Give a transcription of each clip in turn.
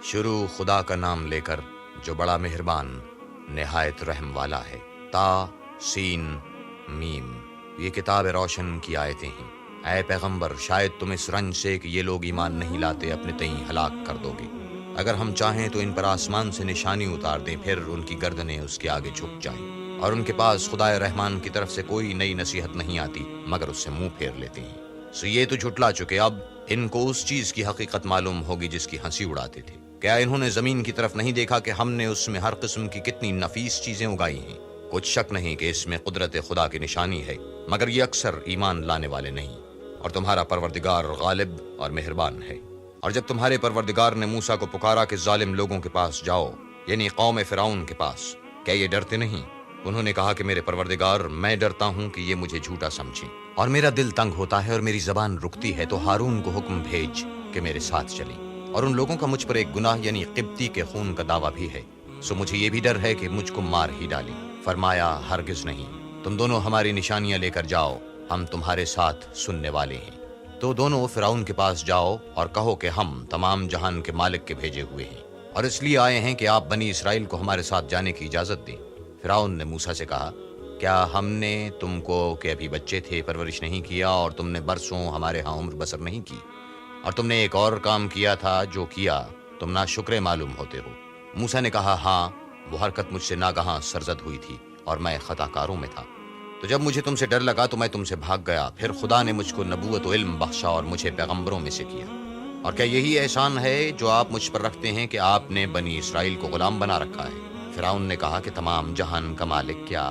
شروع خدا کا نام لے کر جو بڑا مہربان نہایت رحم والا ہے۔ تا سین میم، یہ کتاب روشن کی آیتیں ہیں۔ اے پیغمبر، شاید تم اس رنج سے کہ یہ لوگ ایمان نہیں لاتے اپنے تئیں ہلاک کر دو گے۔ اگر ہم چاہیں تو ان پر آسمان سے نشانی اتار دیں، پھر ان کی گردنیں اس کے آگے جھک جائیں، اور ان کے پاس خدائے رحمان کی طرف سے کوئی نئی نصیحت نہیں آتی مگر اس سے منہ پھیر لیتے ہیں۔ سو یہ تو جھٹلا چکے، اب ان کو اس چیز کی حقیقت معلوم ہوگی جس کی ہنسی اڑاتے تھے۔ کیا انہوں نے زمین کی طرف نہیں دیکھا کہ ہم نے اس میں ہر قسم کی کتنی نفیس چیزیں اگائی ہیں؟ کچھ شک نہیں کہ اس میں قدرت خدا کی نشانی ہے، مگر یہ اکثر ایمان لانے والے نہیں۔ اور تمہارا پروردگار غالب اور مہربان ہے۔ اور جب تمہارے پروردگار نے موسیٰ کو پکارا کہ ظالم لوگوں کے پاس جاؤ، یعنی قوم فرعون کے پاس، کیا یہ ڈرتے نہیں؟ انہوں نے کہا کہ میرے پروردگار، میں ڈرتا ہوں کہ یہ مجھے جھوٹا سمجھیں، اور میرا دل تنگ ہوتا ہے اور میری زبان رکتی ہے، تو ہارون کو حکم بھیج کہ میرے ساتھ چلیں۔ اور ان لوگوں کا مجھ پر ایک گناہ یعنی قبطی کے خون کا دعویٰ بھی ہے، سو مجھے یہ بھی ڈر ہے کہ مجھ کو مار ہی ڈالیں۔ فرمایا، ہرگز نہیں، تم دونوں ہماری نشانیاں لے کر جاؤ، ہم تمہارے ساتھ سننے والے ہیں۔ تو دونوں فرعون کے پاس جاؤ اور کہو کہ ہم تمام جہان کے مالک کے بھیجے ہوئے ہیں، اور اس لیے آئے ہیں کہ آپ بنی اسرائیل کو ہمارے ساتھ جانے کی اجازت دیں۔ فرعون نے موسیٰ سے کہا، کیا ہم نے تم کو کہ ابھی بچے تھے پرورش نہیں کیا، اور تم نے برسوں ہمارے ہاں عمر بسر نہیں کی؟ اور تم نے ایک اور کام کیا تھا جو کیا تم ناشکرے معلوم ہوتے ہو۔ موسیٰ نے کہا، ہاں، وہ حرکت مجھ سے ناگہاں سرزد ہوئی تھی اور میں خطا کاروں میں تھا۔ تو جب مجھے تم سے ڈر لگا تو میں تم سے بھاگ گیا، پھر خدا نے مجھ کو نبوت و علم بخشا اور مجھے پیغمبروں میں سے کیا۔ اور کیا یہی احسان ہے جو آپ مجھ پر رکھتے ہیں کہ آپ نے بنی اسرائیل کو غلام بنا رکھا ہے؟ فرعون نے کہا کہ تمام جہان کا مالک کیا؟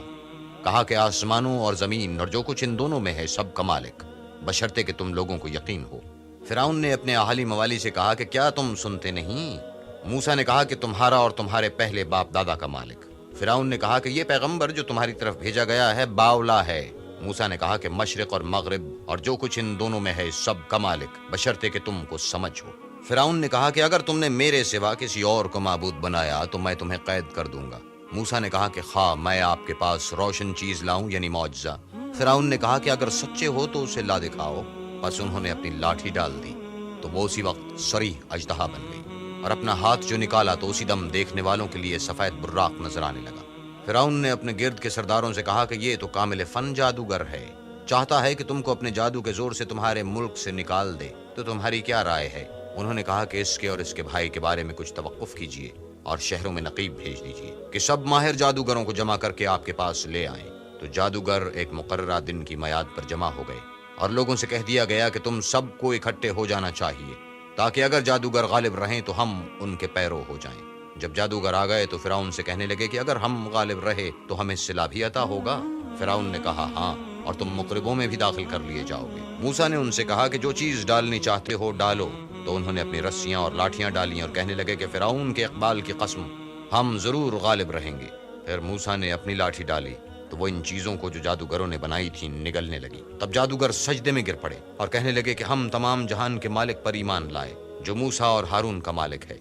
کہا کہ آسمانوں اور زمین اور جو کچھ ان دونوں میں ہے سب کا مالک، بشرطے کہ تم لوگوں کو یقین ہو۔ فرعون نے اپنے اہالی موالی سے کہا کہ کیا تم سنتے نہیں؟ موسیٰ نے کہا کہ تمہارا اور تمہارے پہلے باپ دادا کا مالک۔ فرعون نے کہا کہ یہ پیغمبر جو تمہاری طرف بھیجا گیا ہے باولا ہے۔ موسیٰ نے کہا کہ مشرق اور مغرب اور جو کچھ ان دونوں میں ہے سب کا مالک، بشرطے کہ تم کو سمجھ ہو۔ فرعون نے کہا کہ اگر تم نے میرے سوا کسی اور کو معبود بنایا تو میں تمہیں قید کر دوں گا۔ موسیٰ نے کہا کہ خواہ میں آپ کے پاس روشن چیز لاؤں یعنی معجزہ۔ فرعون نے کہا کہ اگر سچے ہو تو اسے لا دکھاؤ۔ بس انہوں نے اپنی لاٹھی ڈال دی تو وہ اسی وقت صریح اژدہا بن گئی، اور اپنا ہاتھ جو نکالا تو اسی دم دیکھنے والوں کے لیے سفید براق نظر آنے لگا۔ فرعون نے اپنے گرد کے سرداروں سے کہا کہ یہ تو کامل فن جادوگر ہے، چاہتا ہے کہ تم کو اپنے جادو کے زور سے تمہارے ملک سے نکال دے، تو تمہاری کیا رائے ہے؟ انہوں نے کہا کہ اس کے اور اس کے بھائی کے بارے میں کچھ توقف کیجیے اور شہروں میں نقیب بھیج دیجیے کہ سب ماہر جادوگروں کو جمع کر کے آپ کے پاس لے آئیں۔ تو جادوگر ایک مقررہ دن کی میعاد پر جمع ہو گئے، اور لوگوں سے کہہ دیا گیا کہ تم سب کو اکٹھے ہو جانا چاہیے، تاکہ اگر جادوگر غالب رہیں تو ہم ان کے پیرو ہو جائیں۔ جب جادوگر آ گئے تو فرعون سے کہنے لگے کہ اگر ہم غالب رہے تو ہمیں صلہ بھی عطا ہوگا؟ فرعون نے کہا، ہاں، اور تم مقربوں میں بھی داخل کر لیے جاؤ گے۔ موسیٰ نے ان سے کہا کہ جو چیز ڈالنی چاہتے ہو ڈالو۔ تو انہوں نے اپنی رسیاں اور لاٹھیاں ڈالیں اور کہنے لگے کہ فرعون کے اقبال کی قسم، ہم ضرور غالب رہیں گے۔ پھر موسیٰ نے اپنی لاٹھی ڈالی تو وہ ان چیزوں کو جو جادوگروں نے بنائی تھیں نگلنے لگی۔ تب جادوگر سجدے میں گر پڑے اور کہنے لگے کہ ہم تمام جہان کے مالک پر ایمان لائے جو موسیٰ اور ہارون کا مالک ہے۔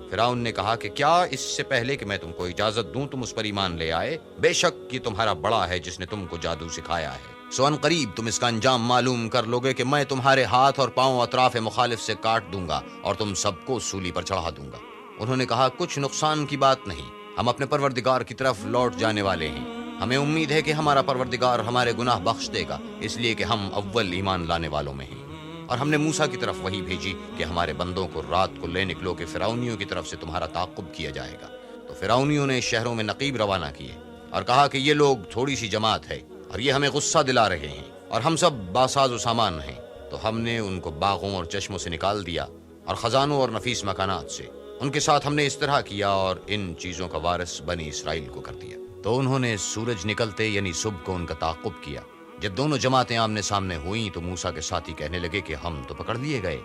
فرعون نے کہا کہ کیا اس سے پہلے کہ میں تم کو اجازت دوں تم اس پر ایمان لے آئے؟ بے شک یہ تمہارا بڑا ہے جس نے تم کو جادو سکھایا ہے، سو ان قریب تم اس کا انجام معلوم کر لوگے کہ میں تمہارے ہاتھ اور پاؤں اطراف مخالف سے کاٹ دوں گا اور تم سب کو سولی پر چڑھا دوں گا۔ انہوں نے کہا، کچھ نقصان کی بات نہیں، ہم اپنے پروردگار کی طرف لوٹ جانے والے ہیں، ہمیں امید ہے کہ ہمارا پروردگار ہمارے گناہ بخش دے گا، اس لیے کہ ہم اول ایمان لانے والوں میں ہیں۔ اور ہم نے موسیٰ کی طرف وحی بھیجی کہ ہمارے بندوں کو رات کو لے نکلو کہ فرعونیوں کی طرف سے تمہارا تعقب کیا جائے گا۔ تو فرعونیوں نے شہروں میں نقیب روانہ کیے اور کہا کہ یہ لوگ تھوڑی سی جماعت ہے اور یہ ہمیں غصہ دلا رہے ہیں، اور ہم سب باساز و سامان ہیں۔ تو ہم نے ان کو باغوں اور چشموں سے نکال دیا اور خزانوں اور نفیس مکانات سے، ان کے ساتھ ہم نے اس طرح کیا اور ان چیزوں کا وارث بنی اسرائیل کو کر دیا۔ تو انہوں نے سورج نکلتے یعنی صبح کو ان کا تعقب کیا۔ جب دونوں جماعتیں آمنے سامنے ہوئیں تو موسیٰ کے ساتھی کہنے لگے کہ ہم تو پکڑ لیے گئے۔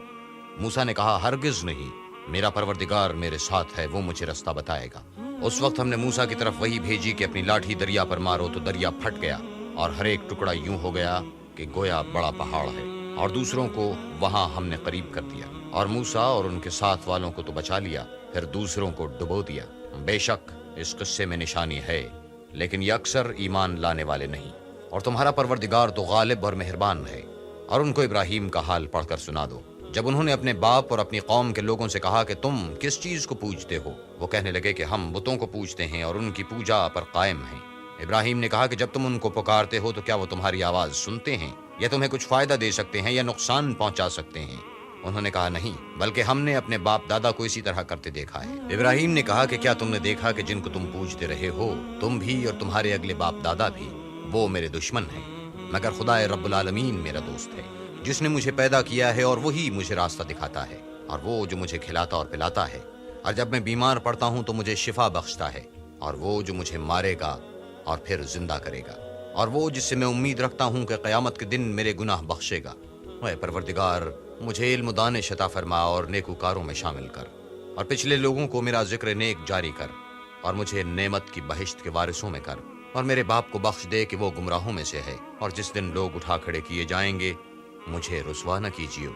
موسیٰ نے کہا، ہرگز نہیں، میرا پروردگار میرے ساتھ ہے، وہ مجھے رستہ بتائے گا۔ اس وقت ہم نے موسیٰ کی طرف وہی بھیجی کہ اپنی لاٹھی دریا پر مارو، تو دریا پھٹ گیا اور ہر ایک ٹکڑا یوں ہو گیا کہ گویا بڑا پہاڑ ہے، اور دوسروں کو وہاں ہم نے قریب کر دیا، اور موسیٰ اور ان کے ساتھ والوں کو تو بچا لیا، پھر دوسروں کو ڈبو دیا۔ بے شک اس قصے میں نشانی ہے، لیکن یہ اکثر ایمان لانے والے نہیں۔ اور تمہارا پروردگار تو غالب اور مہربان ہے۔ اور ان کو ابراہیم کا حال پڑھ کر سنا دو جب انہوں نے اپنے باپ اور اپنی قوم کے لوگوں سے کہا کہ تم کس چیز کو پوجتے ہو، وہ کہنے لگے کہ ہم بتوں کو پوجتے ہیں اور ان کی پوجا پر قائم ہیں۔ ابراہیم نے کہا کہ جب تم ان کو پکارتے ہو تو کیا وہ تمہاری آواز سنتے ہیں یا تمہیں کچھ فائدہ دے سکتے ہیں یا نقصان پہنچا سکتے ہیں؟ انہوں نے کہا نہیں، بلکہ ہم نے اپنے باپ دادا کو اسی طرح کرتے دیکھا ہے۔ ابراہیم نے کہا کہ کیا تم نے دیکھا کہ جن کو تم پوجتے رہے ہو، تم بھی اور تمہارے اگلے باپ دادا بھی، وہ میرے دشمن ہیں، مگر خدا رب العالمین میرا دوست ہے، جس نے مجھے پیدا کیا ہے اور وہی مجھے راستہ دکھاتا ہے، اور وہ جو مجھے کھلاتا اور پلاتا ہے، اور جب میں بیمار پڑتا ہوں تو مجھے شفا بخشتا ہے، اور وہ جو مجھے مارے گا اور پھر زندہ کرے گا، اور وہ جس سے میں امید رکھتا ہوں کہ قیامت کے دن میرے گناہ بخشے گا۔ اے پروردگار، مجھے علم و دانش عطا فرما اور نیکوکاروں میں شامل کر، اور پچھلے لوگوں کو میرا ذکر نیک جاری کر، اور مجھے نعمت کی بہشت کے وارثوں میں کر، اور میرے باپ کو بخش دے کہ وہ گمراہوں میں سے ہے، اور جس دن لوگ اٹھا کھڑے کیے جائیں گے مجھے رسوا نہ کیجیے،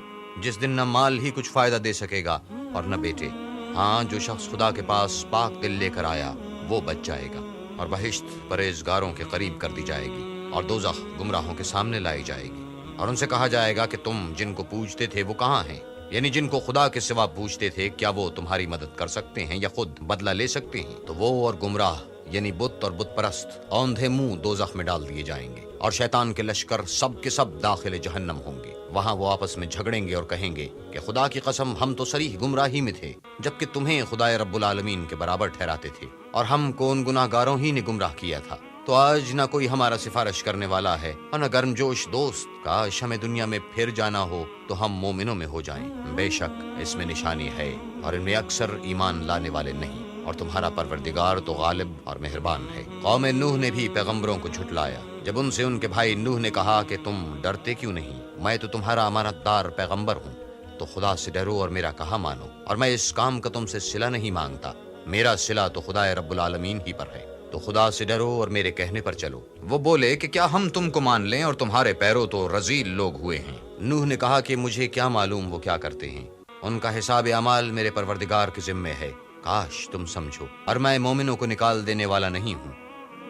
جس دن نہ مال ہی کچھ فائدہ دے سکے گا اور نہ بیٹے۔ ہاں، جو شخص خدا کے پاس پاک دل لے کر آیا وہ بچ جائے گا، اور بہشت پرہیزگاروں کے قریب کر دی جائے گی، اور دوزخ گمراہوں کے سامنے لائی جائے گی، اور ان سے کہا جائے گا کہ تم جن کو پوجتے تھے وہ کہاں ہیں؟ یعنی جن کو خدا کے سوا پوجتے تھے، کیا وہ تمہاری مدد کر سکتے ہیں یا خود بدلہ لے سکتے ہیں؟ تو وہ اور گمراہ یعنی بت اور بت پرست اوندھے منہ دوزخ میں ڈال دیے جائیں گے، اور شیطان کے لشکر سب کے سب داخل جہنم ہوں گے۔ وہاں وہ آپس میں جھگڑیں گے اور کہیں گے کہ خدا کی قسم ہم تو صریح گمراہی میں تھے، جبکہ تمہیں خدا رب العالمین کے برابر ٹھہراتے تھے، اور ہم کو ان گناہ گاروں ہی نے گمراہ کیا تھا۔ تو آج نہ کوئی ہمارا سفارش کرنے والا ہے اور نہ گرمجوش دوست، کاش ہمیں دنیا میں پھر جانا ہو تو ہم مومنوں میں ہو جائیں۔ بے شک اس میں نشانی ہے اور ان میں اکثر ایمان لانے والے نہیں، اور تمہارا پروردگار تو غالب اور مہربان ہے۔ قوم نوح نے بھی پیغمبروں کو جھٹلایا جب ان سے ان کے بھائی نوح نے کہا کہ تم ڈرتے کیوں نہیں؟ میں تو تمہارا امانت دار پیغمبر ہوں، تو خدا سے ڈرو اور میرا کہا مانو، اور میں اس کام کا تم سے صلہ نہیں مانگتا، میرا صلہ تو خدا رب العالمین ہی پر ہے، تو خدا سے ڈرو اور میرے کہنے پر چلو۔ وہ بولے کہ کیا ہم تم کو مان لیں اور تمہارے پیروں تو رذیل لوگ ہوئے ہیں؟ نوح نے کہا کہ مجھے کیا معلوم وہ کیا کرتے ہیں، ان کا حساب اعمال میرے پروردگار کے ذمے ہے، کاش تم سمجھو، اور میں مومنوں کو نکال دینے والا نہیں ہوں،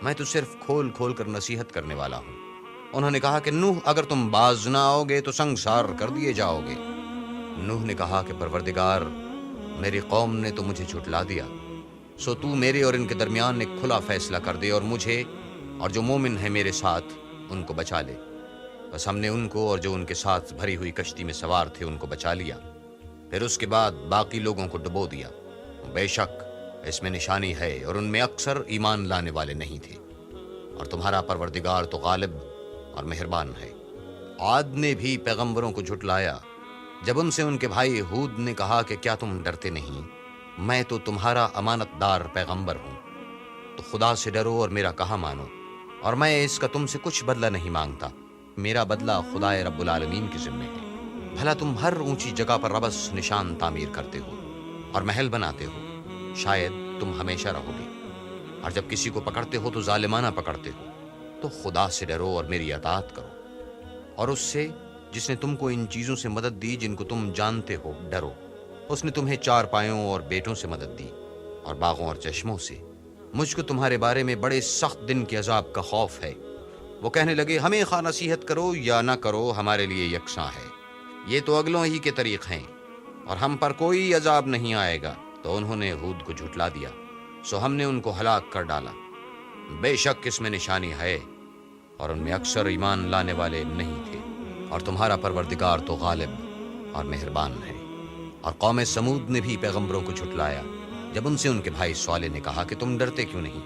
میں تو صرف کھول کھول کر نصیحت کرنے والا ہوں۔ انہوں نے کہا کہ نوح اگر تم باز نہ آؤ گے تو سنگسار کر دیے جاؤ گے۔ نوح نے کہا کہ پروردگار، میری قوم نے تو مجھے جھٹلا دیا، سو تو میرے اور ان کے درمیان ایک کھلا فیصلہ کر دے، اور مجھے اور جو مومن ہے میرے ساتھ ان کو بچا لے۔ بس ہم نے ان کو اور جو ان کے ساتھ بھری ہوئی کشتی میں سوار تھے ان کو بچا لیا، پھر اس کے بعد باقی لوگوں کو ڈبو دیا۔ بے شک اس میں نشانی ہے اور ان میں اکثر ایمان لانے والے نہیں تھے، اور تمہارا پروردگار تو غالب اور مہربان ہے۔ عاد نے بھی پیغمبروں کو جھٹلایا جب ان سے ان کے بھائی ہود نے کہا کہ کیا تم ڈرتے نہیں؟ میں تو تمہارا امانت دار پیغمبر ہوں، تو خدا سے ڈرو اور میرا کہا مانو، اور میں اس کا تم سے کچھ بدلہ نہیں مانگتا، میرا بدلہ خدا رب العالمین کے ذمے ہے۔ بھلا تم ہر اونچی جگہ پر ربس نشان تعمیر کرتے ہو اور محل بناتے ہو، شاید تم ہمیشہ رہو گے، اور جب کسی کو پکڑتے ہو تو ظالمانہ پکڑتے ہو، تو خدا سے ڈرو اور میری اطاعت کرو، اور اس سے جس نے تم کو ان چیزوں سے مدد دی جن کو تم جانتے ہو ڈرو۔ اس نے تمہیں چار پایوں اور بیٹوں سے مدد دی اور باغوں اور چشموں سے۔ مجھ کو تمہارے بارے میں بڑے سخت دن کے عذاب کا خوف ہے۔ وہ کہنے لگے ہمیں خواہ نصیحت کرو یا نہ کرو ہمارے لیے یکساں ہے، یہ تو اگلوں ہی کے طریق ہیں، اور ہم پر کوئی عذاب نہیں آئے گا۔ تو انہوں نے ہود کو جھٹلا دیا، سو ہم نے ان کو ہلاک کر ڈالا۔ بے شک اس میں نشانی ہے اور ان میں اکثر ایمان لانے والے نہیں تھے، اور تمہارا پروردگار تو غالب اور مہربان ہے۔ اور قوم سمود نے بھی پیغمبروں کو جھٹلایا جب ان سے ان کے بھائی صالح نے کہا کہ تم ڈرتے کیوں نہیں؟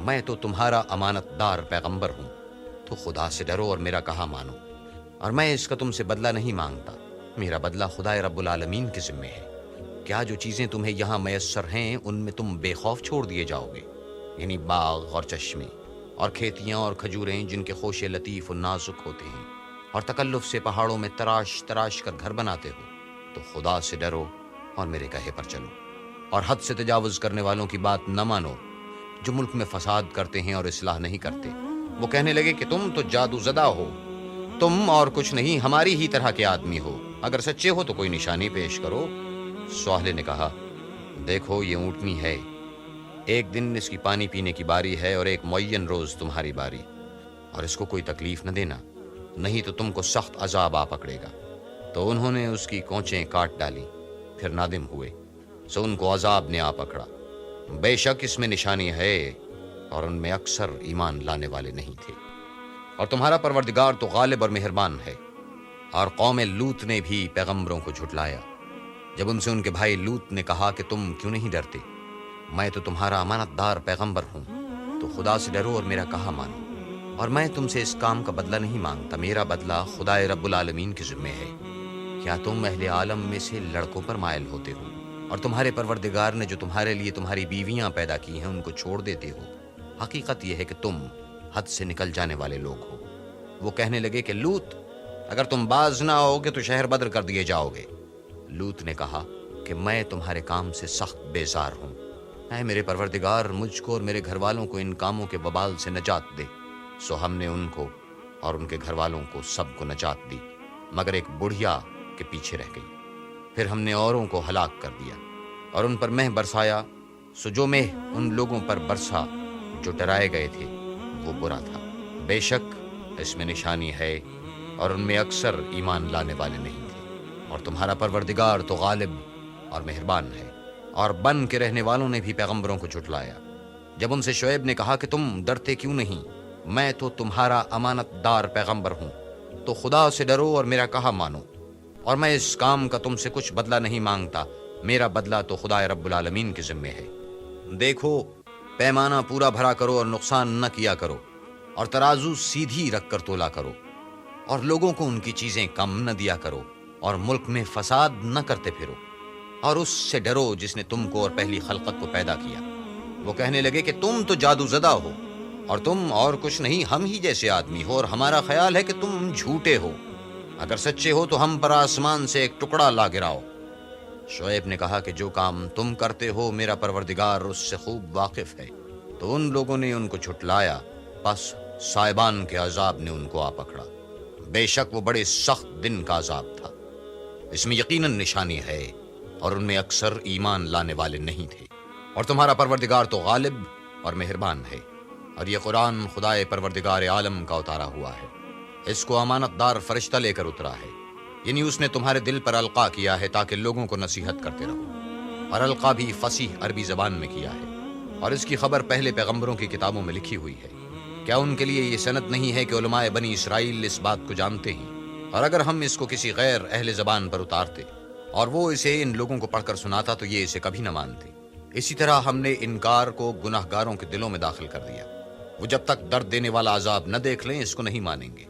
میں تو تمہارا امانت دار پیغمبر ہوں، تو خدا سے ڈرو اور میرا کہا مانو، اور میں اس کا تم سے بدلہ نہیں مانگتا، میرا بدلہ خدا رب العالمین کے ذمے ہے۔ کیا جو چیزیں تمہیں یہاں میسر ہیں ان میں تم بے خوف چھوڑ دیے جاؤ گے؟ یعنی باغ اور چشمے اور کھیتیاں اور کھجوریں جن کے خوشے لطیف و نازک ہوتے ہیں، اور تکلف سے پہاڑوں میں تراش تراش کر گھر بناتے ہو، تو خدا سے ڈرو اور میرے کہے پر چلو، اور حد سے تجاوز کرنے والوں کی بات نہ مانو جو ملک میں فساد کرتے ہیں اور اصلاح نہیں کرتے۔ وہ کہنے لگے کہ تم تو جادو زدہ ہو، تم اور کچھ نہیں ہماری ہی طرح کے آدمی ہو، اگر سچے ہو تو کوئی نشانی پیش کرو۔ صالح نے کہا دیکھو یہ اونٹنی ہے، ایک دن اس کی پانی پینے کی باری ہے اور ایک معین روز تمہاری باری، اور اس کو کوئی تکلیف نہ دینا، نہیں تو تم کو سخت عذاب آ پکڑے گا۔ تو انہوں نے اس کی کونچیں کاٹ ڈالی، پھر نادم ہوئے، سو ان کو عذاب نے آ پکڑا۔ بے شک اس میں نشانی ہے اور ان میں اکثر ایمان لانے والے نہیں تھے۔ اور تمہارا پروردگار تو غالب اور مہربان ہے۔ اور قوم لوط نے بھی پیغمبروں کو جھٹلایا جب ان سے ان کے بھائی لوط نے کہا کہ تم کیوں نہیں ڈرتے؟ میں تو تمہارا امانت دار پیغمبر ہوں، تو خدا سے ڈرو اور میرا کہا مانو، اور میں تم سے اس کام کا بدلہ نہیں مانگتا، میرا بدلہ خدائے رب العالمین کے ذمہ ہے۔ کیا تم اہل عالم میں سے لڑکوں پر مائل ہوتے ہو اور تمہارے پروردگار نے جو تمہارے لیے تمہاری بیویاں پیدا کی ہیں ان کو چھوڑ دیتے ہو؟ حقیقت یہ ہے کہ تم حد سے نکل جانے والے لوگ ہو۔ وہ کہنے لگے کہ لوط، اگر تم باز نہ ہوگے تو شہر بدر کر دیے جاؤ گے۔ لوط نے کہا کہ میں تمہارے کام سے سخت بیزار ہوں، اے میرے پروردگار مجھ کو اور میرے گھر والوں کو ان کاموں کے وبال سے نجات دے۔ سو ہم نے ان کو اور ان کے گھر والوں کو سب کو نجات دی، مگر ایک بڑھیا کے پیچھے رہ گئی۔ پھر ہم نے اوروں کو ہلاک کر دیا اور ان پر مہ برسایا، سو جو مہ ان لوگوں پر برسا جو ڈرائے گئے تھے وہ برا تھا۔ بے شک اس میں نشانی ہے اور ان میں اکثر ایمان لانے والے نہیں تھے۔ اور تمہارا پروردگار تو غالب اور مہربان ہے۔ اور بن کے رہنے والوں نے بھی پیغمبروں کو جھٹلایا جب ان سے شعیب نے کہا کہ تم ڈرتے کیوں نہیں؟ میں تو تمہارا امانت دار پیغمبر ہوں، تو خدا سے ڈرو اور میرا کہا مانو، اور میں اس کام کا تم سے کچھ بدلہ نہیں مانگتا، میرا بدلہ تو خدا رب العالمین کے ذمہ ہے۔ دیکھو پیمانہ پورا بھرا کرو اور نقصان نہ کیا کرو، اور ترازو سیدھی رکھ کر تولا کرو، اور لوگوں کو ان کی چیزیں کم نہ دیا کرو، اور ملک میں فساد نہ کرتے پھرو، اور اس سے ڈرو جس نے تم کو اور پہلی خلقت کو پیدا کیا۔ وہ کہنے لگے کہ تم تو جادو زدہ ہو، اور تم اور کچھ نہیں ہم ہی جیسے آدمی ہو، اور ہمارا خیال ہے کہ تم جھوٹے ہو۔ اگر سچے ہو تو ہم پر آسمان سے ایک ٹکڑا لا گراؤ۔ شعیب نے کہا کہ جو کام تم کرتے ہو میرا پروردگار اس سے خوب واقف ہے۔ تو ان لوگوں نے ان کو جھٹلایا، پس سائبان کے عذاب نے ان کو آ پکڑا۔ بے شک وہ بڑے سخت دن کا عذاب تھا۔ اس میں یقیناً نشانی ہے اور ان میں اکثر ایمان لانے والے نہیں تھے۔ اور تمہارا پروردگار تو غالب اور مہربان ہے۔ اور یہ قرآن خدائے پروردگار عالم کا اتارا ہوا ہے، اس کو امانت دار فرشتہ لے کر اترا ہے، یعنی اس نے تمہارے دل پر القا کیا ہے تاکہ لوگوں کو نصیحت کرتے رہو۔ اور القا بھی فصیح عربی زبان میں کیا ہے، اور اس کی خبر پہلے پیغمبروں کی کتابوں میں لکھی ہوئی ہے۔ کیا ان کے لیے یہ سند نہیں ہے کہ علماء بنی اسرائیل اس بات کو جانتے ہیں؟ اور اگر ہم اس کو کسی غیر اہل زبان پر اتارتے اور وہ اسے ان لوگوں کو پڑھ کر سناتا تو یہ اسے کبھی نہ مانتے۔ اسی طرح ہم نے انکار کو گناہ گاروں کے دلوں میں داخل کر دیا، وہ جب تک درد دینے والا عذاب نہ دیکھ لیں اس کو نہیں مانیں گے۔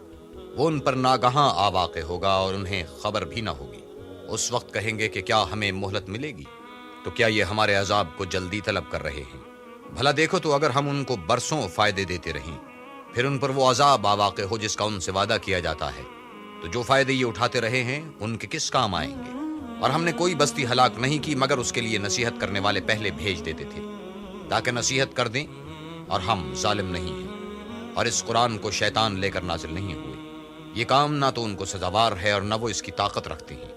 وہ ان پر ناگہاں آ واقع ہوگا اور انہیں خبر بھی نہ ہوگی۔ اس وقت کہیں گے کہ کیا ہمیں مہلت ملے گی؟ تو کیا یہ ہمارے عذاب کو جلدی طلب کر رہے ہیں؟ بھلا دیکھو تو اگر ہم ان کو برسوں فائدے دیتے رہیں، پھر ان پر وہ عذاب آ واقع ہو جس کا ان سے وعدہ کیا جاتا ہے، تو جو فائدے یہ اٹھاتے رہے ہیں ان کے کس کام آئیں گے؟ اور ہم نے کوئی بستی ہلاک نہیں کی مگر اس کے لیے نصیحت کرنے والے پہلے بھیج دیتے تھے تاکہ نصیحت کر دیں، اور ہم ظالم نہیں ہیں۔ اور اس قرآن کو شیطان لے کر نازل نہیں ہوئے، یہ کام نہ تو ان کو سزاوار ہے اور نہ وہ اس کی طاقت رکھتے ہیں۔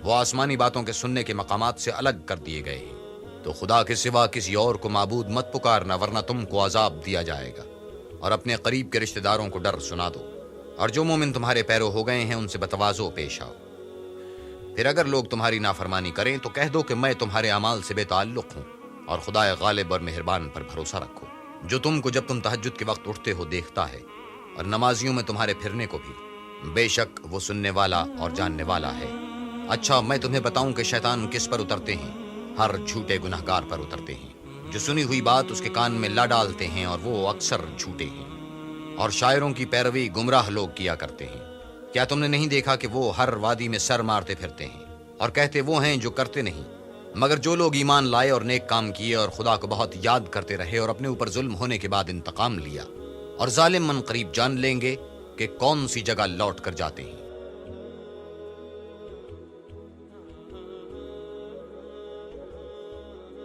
وہ آسمانی باتوں کے سننے کے مقامات سے الگ کر دیے گئے ہیں۔ تو خدا کے سوا کسی اور کو معبود مت پکارنا ورنہ تم کو عذاب دیا جائے گا۔ اور اپنے قریب کے رشتہ داروں کو ڈر سنا دو، اور جو مومن تمہارے پیرو ہو گئے ہیں ان سے بتواضع پیش آؤ۔ پھر اگر لوگ تمہاری نافرمانی کریں تو کہہ دو کہ میں تمہارے اعمال سے بے تعلق ہوں، اور خدا غالب اور مہربان پر بھروسہ رکھو، جو تم کو جب تم تہجد کے وقت اٹھتے ہو دیکھتا ہے، اور نمازیوں میں تمہارے پھرنے کو بھی۔ بے شک وہ سننے والا اور جاننے والا ہے۔ اچھا میں تمہیں بتاؤں کہ شیطان کس پر اترتے ہیں؟ ہر جھوٹے گناہگار پر اترتے ہیں، جو سنی ہوئی بات اس کے کان میں لا ڈالتے ہیں، اور وہ اکثر جھوٹے ہیں۔ اور شاعروں کی پیروی گمراہ لوگ کیا کرتے ہیں۔ کیا تم نے نہیں دیکھا کہ وہ ہر وادی میں سر مارتے پھرتے ہیں اور کہتے وہ ہیں جو کرتے نہیں؟ مگر جو لوگ ایمان لائے اور نیک کام کیے اور خدا کو بہت یاد کرتے رہے اور اپنے اوپر ظلم ہونے کے بعد انتقام لیا، اور ظالم من قریب جان لیں گے کہ کون سی جگہ لوٹ کر جاتے ہیں۔